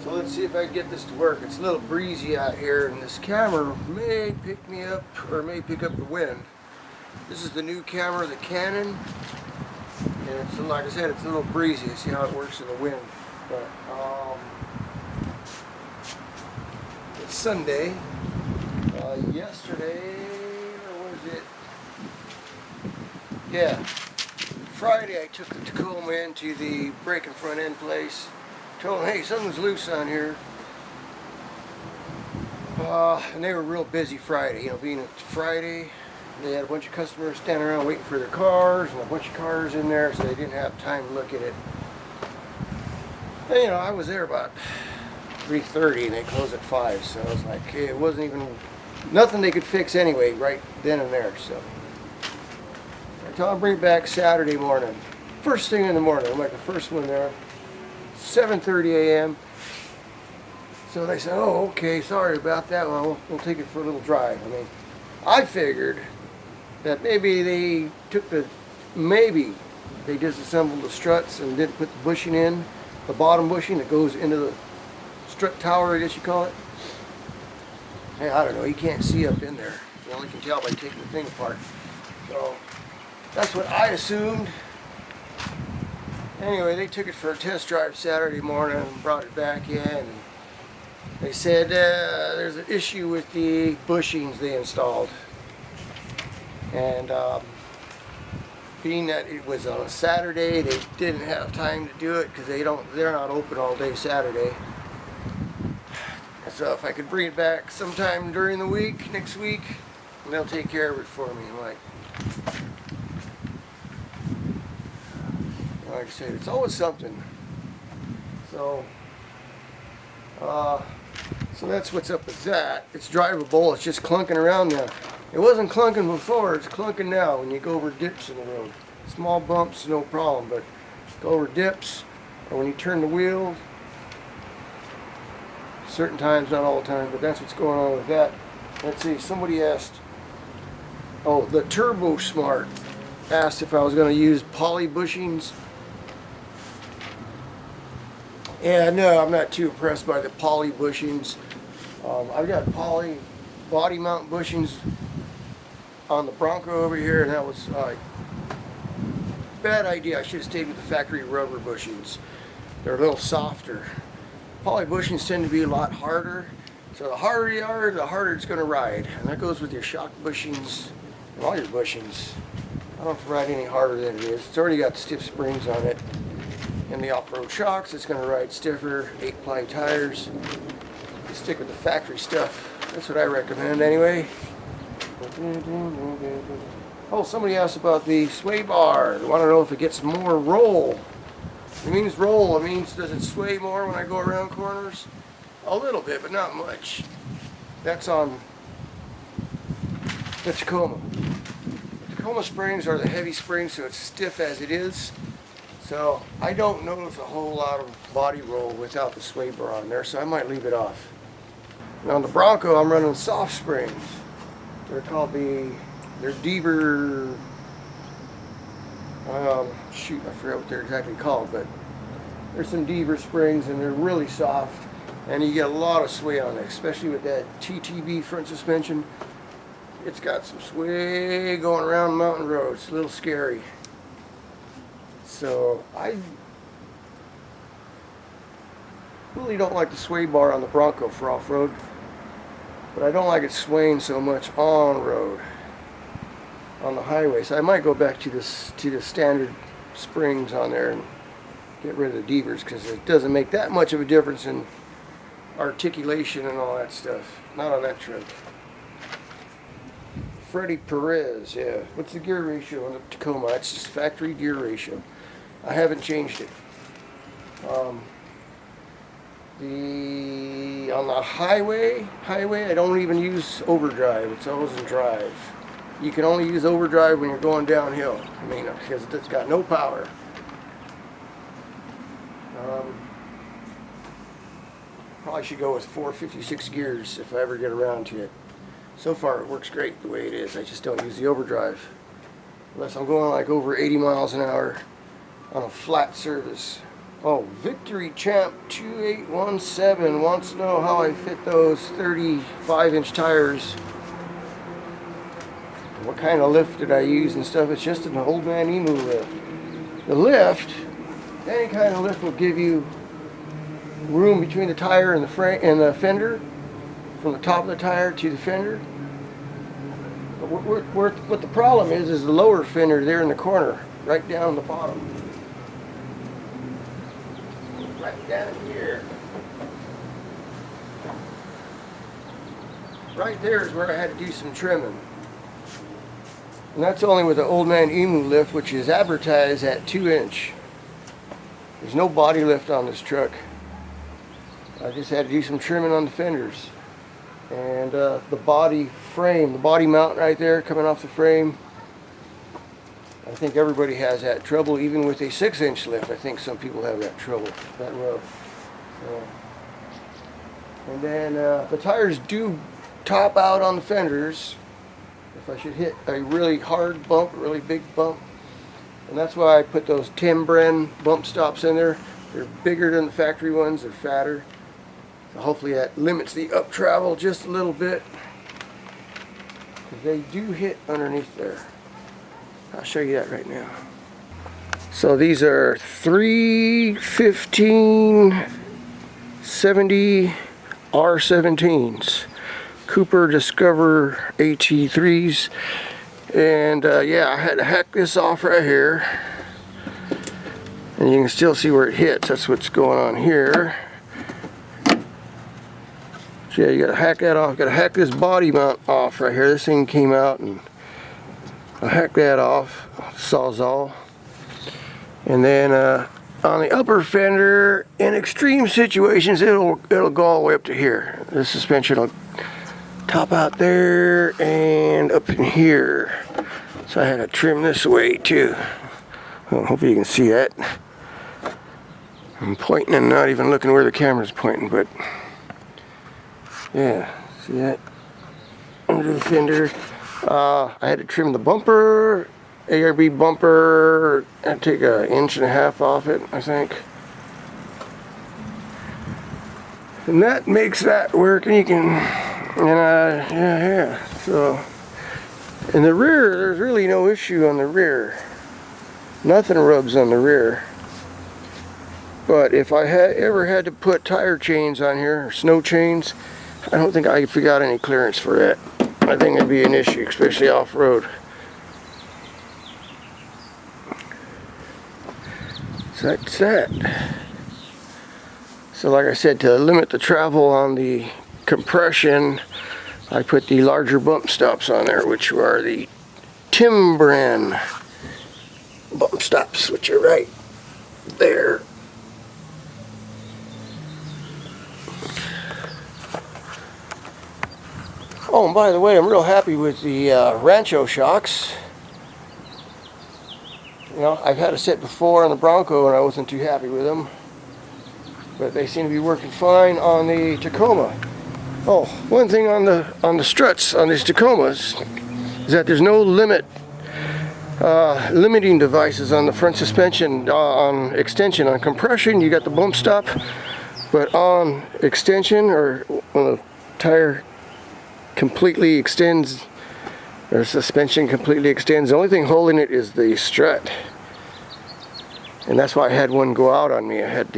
So let's see if I can get this to work. It's a little breezy out here, and this camera may pick me up, or may pick up the wind. This is the new camera, the Canon, and it's, like I said, it's a little breezy. See how it works in the wind. But it's Sunday. Yesterday, or was it? Yeah, Friday I took the Tacoma into the brake and front end place. Told them, hey, something's loose on here. And they were real busy Friday. You know, being it's Friday, they had a bunch of customers standing around waiting for their cars, and a bunch of cars in there, so they didn't have time to look at it. And, you know, I was there about 3:30, and they closed at 5, so I was like, hey, it wasn't even nothing they could fix anyway, right then and there. So I told them to bring it back Saturday morning, first thing in the morning. I'm like the first one there. 7:30 a.m. So they said, oh, okay, sorry about that. Well, we'll take it for a little drive. I mean, I figured that maybe they disassembled the struts and didn't put the bushing in, the bottom bushing that goes into the strut tower, I guess you call it. Hey, I don't know, you can't see up in there. You only can tell by taking the thing apart. So, that's what I assumed. Anyway, they took it for a test drive Saturday morning and brought it back in. And they said there's an issue with the bushings they installed. And being that it was on a Saturday, they didn't have time to do it because they're not open all day Saturday. So if I could bring it back sometime during the week, next week, they'll take care of it for me. Like I said, it's always something. So that's what's up with that. It's drivable. It's just clunking around now. It wasn't clunking before. It's clunking now when you go over dips in the road. Small bumps, no problem, but go over dips, or when you turn the wheel, certain times, not all the time, but that's what's going on with that. Let's see, somebody asked, oh, the Turbo Smart asked if I was going to use poly bushings. Yeah, no, I'm not too impressed by the poly bushings. I've got poly body mount bushings on the Bronco over here, and that was bad idea. I should have stayed with the factory rubber bushings. They're a little softer. Poly bushings tend to be a lot harder, so the harder you are, the harder it's going to ride, and that goes with your shock bushings and all your bushings. I don't have to ride any harder than it is. It's already got stiff springs on it. And the off-road shocks, it's going to ride stiffer. 8-ply tires. Stick with the factory stuff. That's what I recommend anyway. Oh, somebody asked about the sway bar. They want to know if it gets more roll. It means roll. It means, does it sway more when I go around corners? A little bit, but not much. That's on the Tacoma. The Tacoma springs are the heavy springs, so it's stiff as it is. So I don't notice a whole lot of body roll without the sway bar on there, so I might leave it off. Now on the Bronco, I'm running soft springs. They're called they're Deaver, shoot, I forgot what they're exactly called, but there's some Deaver springs, and they're really soft, and you get a lot of sway on it, especially with that TTB front suspension. It's got some sway going around mountain roads. It's a little scary. So I really don't like the sway bar on the Bronco for off-road, but I don't like it swaying so much on-road, on the highway. So I might go back to the standard springs on there and get rid of the Deavers, because it doesn't make that much of a difference in articulation and all that stuff. Not on that trip. Freddie Perez, yeah. What's the gear ratio on the Tacoma? It's just factory gear ratio. I haven't changed it. On the highway, I don't even use overdrive. It's always in drive. You can only use overdrive when you're going downhill. I mean, because it's got no power. Probably should go with 456 gears if I ever get around to it. So far it works great the way it is. I just don't use the overdrive. Unless I'm going like over 80 miles an hour on a flat surface. Oh, Victory Champ 2817 wants to know how I fit those 35-inch tires. What kind of lift did I use and stuff. It's just an old man emu lift. The lift, any kind of lift, will give you room between the tire and the frame and the fender, from the top of the tire to the fender. But what the problem is the lower fender there in the corner, right down the bottom. Right down here. Right there is where I had to do some trimming. And that's only with the old man emu lift, which is advertised at 2-inch. There's no body lift on this truck. I just had to do some trimming on the fenders. And the body frame, the body mount right there coming off the frame. I think everybody has that trouble, even with a 6-inch lift. I think some people have that trouble, that rough. And then the tires do top out on the fenders if I should hit a really hard bump, a really big bump. And that's why I put those Tim Bren bump stops in there. They're bigger than the factory ones, they're fatter. So hopefully that limits the up travel just a little bit. Because they do hit underneath there. I'll show you that right now. So these are 315/70 R17s. Cooper Discover AT3s. And yeah, I had to hack this off right here. And you can still see where it hits. That's what's going on here. So yeah, you gotta hack that off. Gotta hack this body mount off right here. This thing came out and I hacked that off, Sawzall. And then on the upper fender, in extreme situations, it'll go all the way up to here. The suspension will top out there and up in here. So I had to trim this away too. Well, hopefully you can see that. I'm pointing and not even looking where the camera's pointing, but yeah, see that? Under the fender. I had to trim the bumper, ARB bumper, and take 1.5 inches off it, I think. And that makes that work, and you can, yeah. So, in the rear, there's really no issue on the rear. Nothing rubs on the rear. But if I ever had to put tire chains on here, or snow chains, I don't think I got any clearance for that. I think it'd be an issue, especially off-road. So that's that. So like I said, to limit the travel on the compression, I put the larger bump stops on there, which are the Tim Bren bump stops, which are right there. Oh, and by the way, I'm real happy with the Rancho shocks. You know, I've had a set before on the Bronco and I wasn't too happy with them. But they seem to be working fine on the Tacoma. Oh, one thing on the struts on these Tacomas is that there's no limiting devices on the front suspension. On extension, on compression, you got the bump stop, but on extension, or when the tire completely extends, or suspension completely extends, the only thing holding it is the strut. And that's why I had one go out on me. I had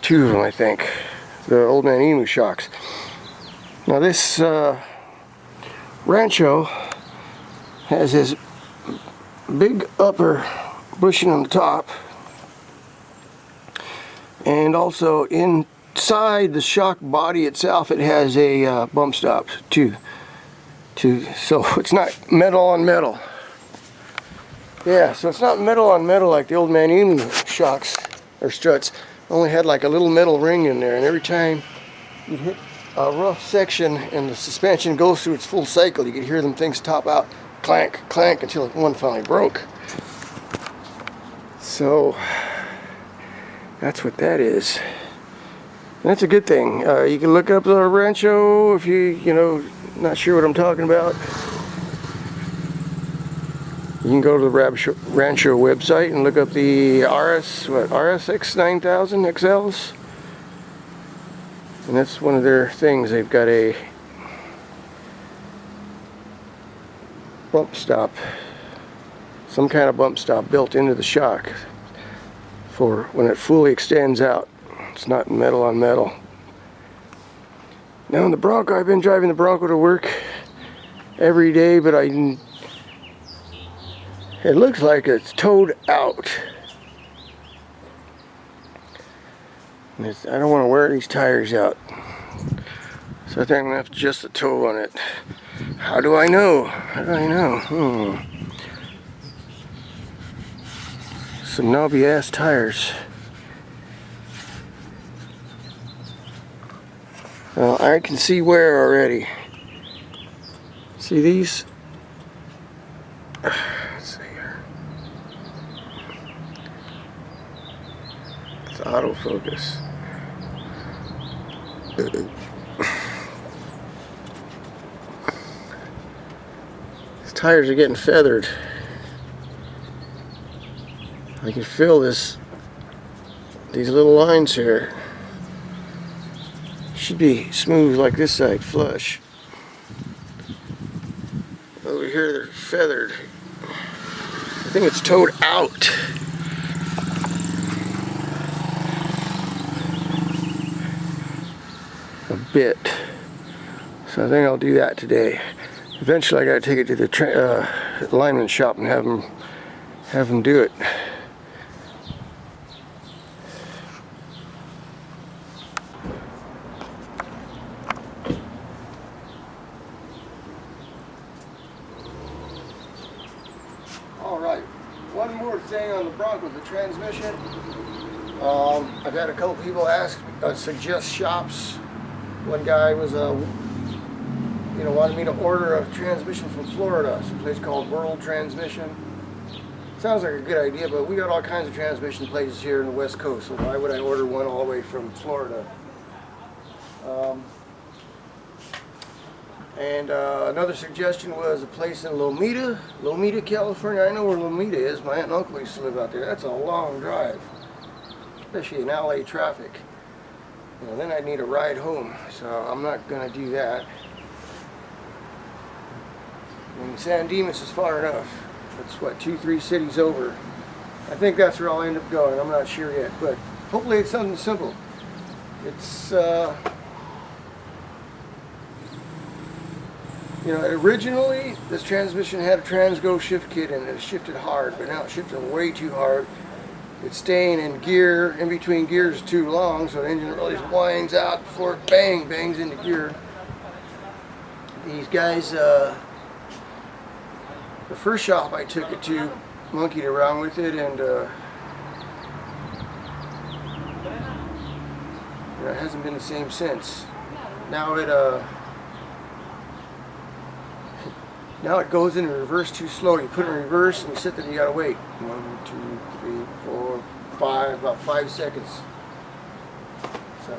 two of them, I think, the old man emu shocks. Now this Rancho has this big upper bushing on the top, and also inside the shock body itself it has a bump stop too. So it's not metal on metal. Yeah, so it's not metal on metal like the old man emu shocks or struts. Only had like a little metal ring in there, and every time you hit a rough section and the suspension goes through its full cycle, you could hear them things top out, clank, clank, until one finally broke. So that's what that is. And that's a good thing. You can look up the Rancho if you know, not sure what I'm talking about. You can go to the Rancho website and look up the RSX 9000 XLs. And that's one of their things. They've got a bump stop, some kind of bump stop built into the shock for when it fully extends out. It's not metal on metal. Now in the Bronco, I've been driving the Bronco to work every day, but it looks like it's towed out. And I don't want to wear these tires out, so I think I'm going to have to adjust the toe on it. How do I know? How do I know? Some knobby ass tires. I can see wear already. See these? Let's see here. It's autofocus. These tires are getting feathered. I can feel these little lines here. Should be smooth like this side, flush. Over here they're feathered. I think it's towed out. A bit. So I think I'll do that today. Eventually I gotta take it to the alignment shop and have them do it. Alright, one more thing on the Bronco, the transmission. I've had a couple people suggest shops. One guy was, wanted me to order a transmission from Florida, some place called World Transmission. Sounds like a good idea, but we got all kinds of transmission places here in the West Coast, so why would I order one all the way from Florida? Another suggestion was a place in Lomita, California. I know where Lomita is. My aunt and uncle used to live out there. That's a long drive, especially in LA traffic. Then I'd need a ride home, so I'm not going to do that. And San Dimas is far enough. It's what, 2-3 cities over. I think that's where I'll end up going. I'm not sure yet, but hopefully it's something simple. It's originally this transmission had a Transgo shift kit and it shifted hard, but now it's shifting way too hard. It's staying in gear, in between gears too long, so the engine really winds out before it bangs into gear. These guys, the first shop I took it to monkeyed around with it, and it hasn't been the same since. Now it goes into reverse too slow. You put it in reverse and you sit there and you gotta wait. 1, 2, 3, 4, 5, about 5 seconds. So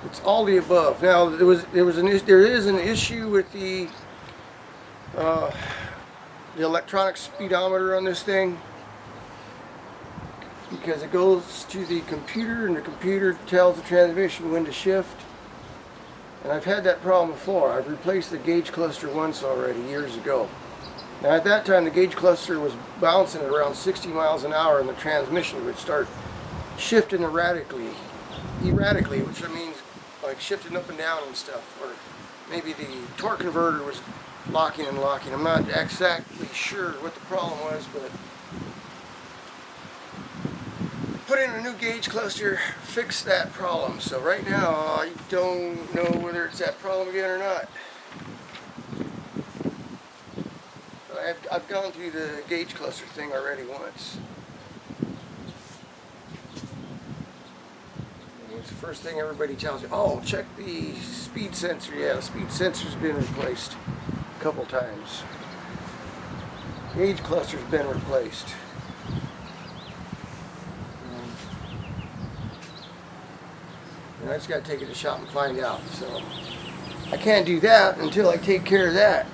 it's all the above. Now there is an issue with the electronic speedometer on this thing, because it goes to the computer and the computer tells the transmission when to shift. And I've had that problem before. I've replaced the gauge cluster once already, years ago. Now at that time the gauge cluster was bouncing at around 60 miles an hour and the transmission would start shifting erratically, which means like shifting up and down and stuff. Or maybe the torque converter was locking and locking. I'm not exactly sure what the problem was, but put in a new gauge cluster, fix that problem. So right now I don't know whether it's that problem again or not. I've gone through the gauge cluster thing already once. And it's the first thing everybody tells you. Oh, check the speed sensor. Yeah, the speed sensor's been replaced a couple times. Gauge cluster's been replaced. And I just got to take it to the shop and find out. So I can't do that until I take care of that.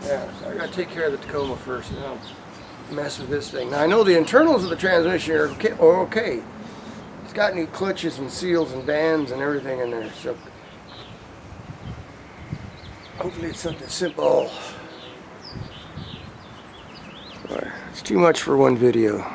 Yeah, so I gotta take care of the Tacoma first, and I'll mess with this thing. Now I know the internals of the transmission are okay. It's got new clutches and seals and bands and everything in there, so hopefully it's something simple. Boy, it's too much for one video.